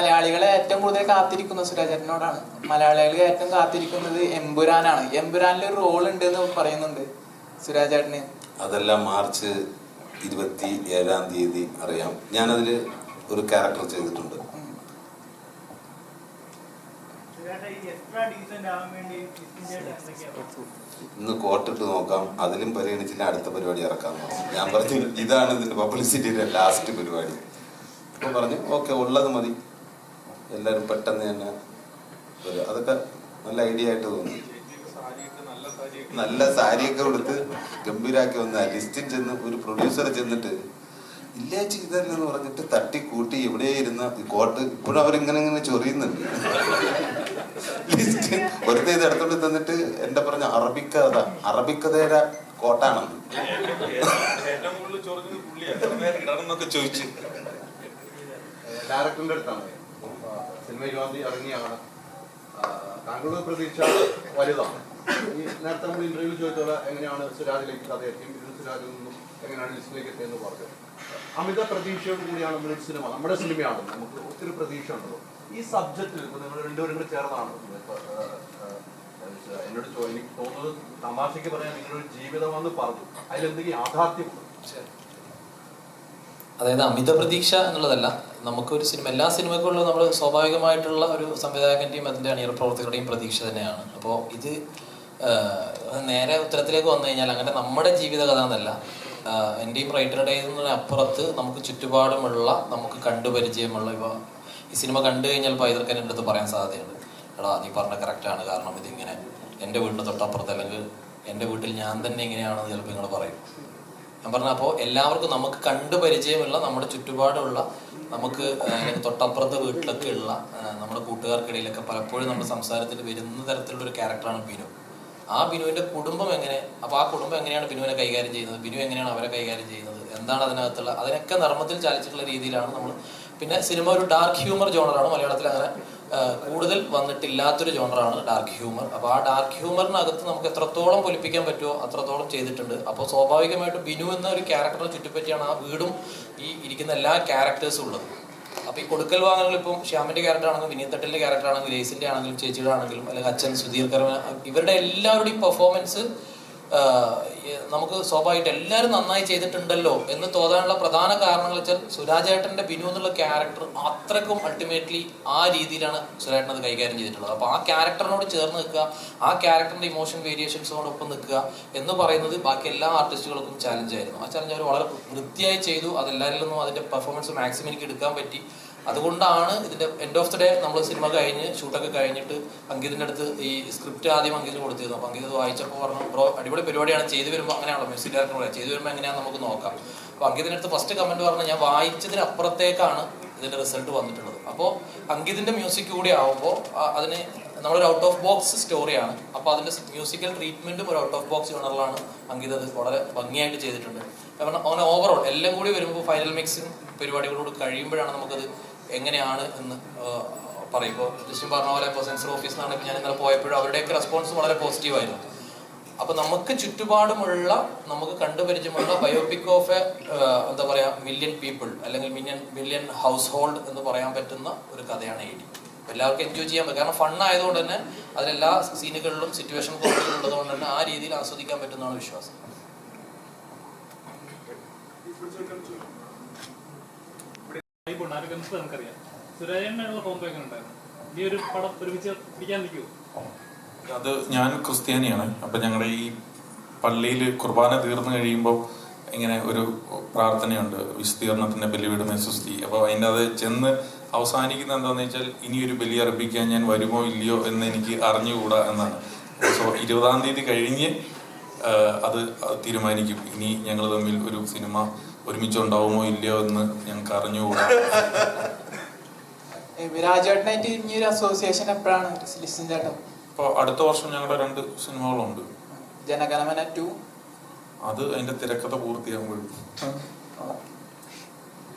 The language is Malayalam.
മലയാളികളെ ഏറ്റവും കൂടുതൽ കാത്തിരിക്കുന്നത് സുരാജേട്ടനോടാണ്. മലയാളികൾ ഏറ്റവും കാത്തിരിക്കുന്നത് എമ്പുരാനാണ്. എമ്പുരാനിൽ ഒരു റോൾ ഉണ്ട് എന്ന് പറയുന്നുണ്ട് സുരാജേട്ടന്. അതെല്ലാം മാർച്ച് 27 അറിയാം. ഞാനതിൽ ഒരു ക്യാരക്ടർ ചെയ്തിട്ടുണ്ട്. ഇന്ന് കോട്ടിട്ട് നോക്കാം, അതിലും പരിഗണിച്ചില്ല അടുത്ത പരിപാടി ഇറക്കാന്ന് പറഞ്ഞു. ഞാൻ പറഞ്ഞു ഇതാണ് ഇതിന്റെ പബ്ലിസിറ്റിയുടെ ലാസ്റ്റ് പരിപാടി. അപ്പൊ പറഞ്ഞു ഓക്കെ, ഉള്ളത് മതി, എല്ലാവരും പെട്ടെന്ന് തന്നെ വരും. അതൊക്കെ നല്ല ഐഡിയ ആയിട്ട് തോന്നി. നല്ല സാരിയൊക്കെ കൊടുത്ത് ഗംഭീരാക്കി വന്ന ലിസ്റ്റിൽ ചെന്ന് ഒരു പ്രൊഡ്യൂസർ ചെന്നിട്ട് ഇല്ലേ ചെയ്തല്ലെന്ന് പറഞ്ഞിട്ട് തട്ടിക്കൂട്ടി ഇവിടെ ഇരുന്ന കോട്ട് ഇപ്പോഴും അവരിങ്ങനെ ഇങ്ങനെ ചൊറിയുന്നുണ്ട്. ലിസ്റ്റ് വെറുതെ ഇത് എടുത്തോണ്ട് തന്നിട്ട് എന്റെ പറഞ്ഞ അറബിക്കതയുടെ കോട്ടാണെന്ന് ചോദിച്ചു. ഡയറക്ടറിന്റെ അടുത്താണ് സിനിമ 20 ഇറങ്ങിയാണ്. താങ്കളുടെ പ്രതീക്ഷ വലുതാണ്. ഈ നേരത്തെ നമ്മൾ ഇന്റർവ്യൂ ചോദിച്ചത് എങ്ങനെയാണ് സുരാജിലേക്ക് കഥ എത്തിയും സുരാജിൽ നിന്നും എങ്ങനെയാണ് ലിസ്റ്റിലേക്ക് എത്തിയെന്ന് പറഞ്ഞു. അമിത പ്രതീക്ഷയോട് കൂടിയാണ് നമ്മുടെ സിനിമ, നമ്മുടെ സിനിമയാണ്. നമുക്ക് ഒത്തിരി പ്രതീക്ഷ ഉണ്ടല്ലോ ഈ സബ്ജക്റ്റിൽ. ഇപ്പൊ നിങ്ങൾ രണ്ടുപേരും കൂടി ചേർന്നാണ് എന്നോട് എനിക്ക് തോന്നുന്നത് തമാശയ്ക്ക് പറയാൻ നിങ്ങളൊരു ജീവിതമെന്ന് പറഞ്ഞു. അതിലെന്തെങ്കിലും യാഥാർത്ഥ്യമുണ്ട്? അതായത് അമിത പ്രതീക്ഷ എന്നുള്ളതല്ല, നമുക്കൊരു സിനിമ, എല്ലാ സിനിമകളിലും നമ്മൾ സ്വാഭാവികമായിട്ടുള്ള ഒരു സംവിധായകൻ്റെയും അതിൻ്റെ അണിയറ പ്രവർത്തകരുടെയും പ്രതീക്ഷ തന്നെയാണ്. അപ്പോൾ ഇത് നേരെ ഉത്തരത്തിലേക്ക് വന്നു കഴിഞ്ഞാൽ അങ്ങനെ നമ്മുടെ ജീവിത കഥ എന്നല്ല, എൻ്റെയും റൈറ്ററുടെയും അപ്പുറത്ത് നമുക്ക് ചുറ്റുപാടുമുള്ള, നമുക്ക് കണ്ടുപരിചയമുള്ള, ഇപ്പോൾ ഈ സിനിമ കണ്ടു കഴിഞ്ഞാൽ പൈതൃക്കൻ എൻ്റെ അടുത്ത് പറയാൻ സാധ്യതയുണ്ട്, എടാ നീ പറഞ്ഞ കറക്റ്റാണ്, കാരണം ഇതിങ്ങനെ എൻ്റെ വീടിൻ്റെ തൊട്ടപ്പുറത്ത് അല്ലെങ്കിൽ എൻ്റെ വീട്ടിൽ ഞാൻ തന്നെ ഇങ്ങനെയാണെന്ന് ചിലപ്പോൾ നിങ്ങൾ പറയും. ഞാൻ പറഞ്ഞ അപ്പോൾ എല്ലാവർക്കും നമുക്ക് കണ്ടുപരിചയമുള്ള, നമ്മുടെ ചുറ്റുപാടുള്ള, നമുക്ക് അല്ലെങ്കിൽ തൊട്ടപ്പുറത്തെ വീട്ടിലൊക്കെ ഉള്ള നമ്മുടെ കൂട്ടുകാർക്കിടയിലൊക്കെ പലപ്പോഴും നമ്മുടെ സംസാരത്തിൽ വരുന്ന തരത്തിലുള്ള ഒരു ക്യാരക്ടറാണ് ബിനു. ആ ബിനുവിൻ്റെ കുടുംബം എങ്ങനെ, അപ്പോൾ ആ കുടുംബം എങ്ങനെയാണ് ബിനുവിനെ കൈകാര്യം ചെയ്യുന്നത്, ബിനു എങ്ങനെയാണ് അവരെ കൈകാര്യം ചെയ്യുന്നത്, എന്താണ് അതിനകത്തുള്ള, അതിനൊക്കെ നർമ്മത്തിൽ ചാലിച്ചിട്ടുള്ള രീതിയിലാണ് നമ്മൾ. പിന്നെ സിനിമ ഒരു ഡാർക്ക് ഹ്യൂമർ ജോണറാണ്. മലയാളത്തിൽ അങ്ങനെ കൂടുതൽ വന്നിട്ടില്ലാത്തൊരു ജോണറാണ് ഡാർക്ക് ഹ്യൂമർ. അപ്പോൾ ആ ഡാർക്ക് ഹ്യൂമറിനകത്ത് നമുക്ക് എത്രത്തോളം പൊലിപ്പിക്കാൻ പറ്റുമോ അത്രത്തോളം ചെയ്തിട്ടുണ്ട്. അപ്പോൾ സ്വാഭാവികമായിട്ടും ബിനു എന്ന ഒരു ക്യാരക്ടറെ ചുറ്റിപ്പറ്റിയാണ് ആ വീടും ഈ ഇരിക്കുന്ന എല്ലാ ക്യാരക്ടേഴ്സും ഉള്ളത്. അപ്പോൾ ഈ കൊടുക്കൽ വാങ്ങലുകൾ, ഇപ്പം ശ്യാമിൻ്റെ ക്യാരക്ടർ ആണെങ്കിലും വിനീത് തട്ടിലിൻ്റെ ക്യാരക്ടർ ആണെങ്കിലും ഗ്രേസിൻ്റെ ആണെങ്കിലും ചേച്ചിയുടെ ആണെങ്കിലും അല്ലെങ്കിൽ അച്ഛൻ സുധീർ കർമ്മ, ഇവരുടെ എല്ലാവരുടെയും പെർഫോമൻസ് നമുക്ക് സ്വാഭാവികമായിട്ട് എല്ലാവരും നന്നായി ചെയ്തിട്ടുണ്ടല്ലോ എന്ന് തോന്നാനുള്ള പ്രധാന കാരണങ്ങൾ വെച്ചാൽ സുരാജേട്ടൻ്റെ ബിനു എന്നുള്ള ക്യാരക്ടർ അത്രക്കും അൾട്ടിമേറ്റ്ലി ആ രീതിയിലാണ് സുരാജേട്ടൻ അത് കൈകാര്യം ചെയ്തിട്ടുള്ളത്. അപ്പോൾ ആ ക്യാരക്ടറിനോട് ചേർന്ന് നിൽക്കുക, ആ ക്യാരക്ടറിൻ്റെ ഇമോഷൻ വേരിയേഷൻസോടൊപ്പം നിൽക്കുക എന്ന് പറയുന്നത് ബാക്കി എല്ലാ ആർട്ടിസ്റ്റുകൾക്കും ചാലഞ്ചായിരുന്നു. ആ ചാലഞ്ച് അവർ വളരെ വൃത്തിയായി ചെയ്തു. അതെല്ലാവരിൽ നിന്നും അതിൻ്റെ പെർഫോമൻസ് മാക്സിമം എനിക്ക് എടുക്കാൻ പറ്റി. അതുകൊണ്ടാണ് ഇതിൻ്റെ എൻഡ് ഓഫ് ദി ഡേ നമ്മൾ സിനിമ കഴിഞ്ഞ് ഷൂട്ടൊക്കെ കഴിഞ്ഞിട്ട് അങ്കിതിൻ്റെ അടുത്ത് ഈ സ്ക്രിപ്റ്റ് ആദ്യം അങ്കിതിന് കൊടുത്തിരുന്നു. അപ്പോൾ അങ്കിത് വായിച്ചപ്പോൾ പറഞ്ഞു, ബ്രോ അടിപൊളി പരിപാടിയാണ്, ചെയ്തു വരുമ്പോൾ അങ്ങനെയാണല്ലോ മ്യൂസിക് ഡയറക്ടർ പറയാം, ചെയ്തു വരുമ്പോൾ എങ്ങനെയാണെന്ന് നമുക്ക് നോക്കാം. അപ്പോൾ അങ്കിതിൻ്റെ അടുത്ത് ഫസ്റ്റ് കമൻറ്റ് പറഞ്ഞാൽ ഞാൻ വായിച്ചതിനപ്പുറത്തേക്കാണ് ഇതിൻ്റെ റിസൾട്ട് വന്നിട്ടുള്ളത്. അപ്പോൾ അങ്കിതിൻ്റെ മ്യൂസിക് കൂടി ആകുമ്പോൾ അതിന് നമ്മളൊരു ഔട്ട് ഓഫ് ബോക്സ് സ്റ്റോറിയാണ്. അപ്പോൾ അതിൻ്റെ മ്യൂസിക്കൽ ട്രീറ്റ്മെൻറ്റും ഒരു ഔട്ട് ഓഫ് ബോക്സ് ജോണറിലാണ് അങ്കിത് അത് വളരെ ഭംഗിയായിട്ട് ചെയ്തിട്ടുണ്ട്. കാരണം അങ്ങനെ ഓവറോൾ എല്ലാം കൂടി വരുമ്പോൾ ഫൈനൽ മിക്സിങ് പരിപാടികളോട് കഴിയുമ്പോഴാണ് നമുക്കത് എങ്ങനെയാണ് എന്ന് പറയുമ്പോൾ ജസ്റ്റ് പറഞ്ഞ പോലെ ഇപ്പോൾ സെൻസർ ഓഫീസിൽ നിന്നാണ് ഇപ്പോൾ ഞാൻ ഇന്നലെ പോയപ്പോഴും അവരുടെയൊക്കെ റെസ്പോൺസ് വളരെ പോസിറ്റീവായിരുന്നു. അപ്പോൾ നമുക്ക് ചുറ്റുപാടുമുള്ള, നമുക്ക് കണ്ടുപരിചയമുള്ള ബയോപിക് ഓഫ് എ എന്താ പറയുക മില്യൺ പീപ്പിൾ അല്ലെങ്കിൽ മില്യൺ ഹൗസ് ഹോൾഡ് എന്ന് പറയാൻ പറ്റുന്ന ഒരു കഥയാണ് AD. എല്ലാവർക്കും എൻജോയ് ചെയ്യാൻ പറ്റും. കാരണം ഫണ്ണായതുകൊണ്ട് തന്നെ അതിലെല്ലാ സീനുകളിലും സിറ്റുവേഷൻ കോമഡികളും ഉള്ളതുകൊണ്ട് തന്നെ ആ രീതിയിൽ ആസ്വദിക്കാൻ പറ്റുന്നതാണ് വിശ്വാസം. നമുക്കറിയാം സുരാജനുള്ള കോമ്പോ എങ്ങനെ ഉണ്ടായിരുന്നു? ഈ ഒരു പടം ഒരുമിച്ച് പിടിക്കാൻ നിൽക്കുമോ? അത് ഞാൻ ക്രിസ്ത്യാനിയാണ്. അപ്പം ഞങ്ങളുടെ ഈ പള്ളിയിൽ കുർബാന തീർന്നു കഴിയുമ്പോൾ ഇങ്ങനെ ഒരു പ്രാർത്ഥനയുണ്ട്, വിശുദ്ധീകരണത്തിൻ്റെ ബലിപീഠമേ സുസ്തി. അപ്പോൾ അതിൻ്റെ അത് ചെന്ന് അവസാനിക്കുന്ന എന്താണെന്ന് വെച്ചാൽ ഇനിയൊരു ബലി അർപ്പിക്കാൻ ഞാൻ വരുമോ ഇല്ലയോ എന്ന് എനിക്ക് അറിഞ്ഞുകൂടാ എന്നാണ്. സോ 20-ാം തീയതി കഴിഞ്ഞ് അത് തീരുമാനിക്കും. ഇനി ഞങ്ങൾ തമ്മിൽ ഒരു സിനിമ ഒരുമിച്ചുണ്ടാവുമോ ഇല്ലയോ എന്ന് ഞങ്ങൾക്ക് അറിഞ്ഞുകൂടാ. രാജേട്ടനായിട്ട് ഇനിയൊരു അസോസിയേഷൻ എപ്പോഴാണ് ലിസ്റ്റിൻ ചേട്ടൻ? ഇപ്പോൾ അടുത്ത വർഷം ഞങ്ങളുടെ 2 സിനിമകളുണ്ട്. ജനഗണമന 2 അത് അതിന്റെ തിരക്കഥ പൂർത്തിയാകുമ്പോഴും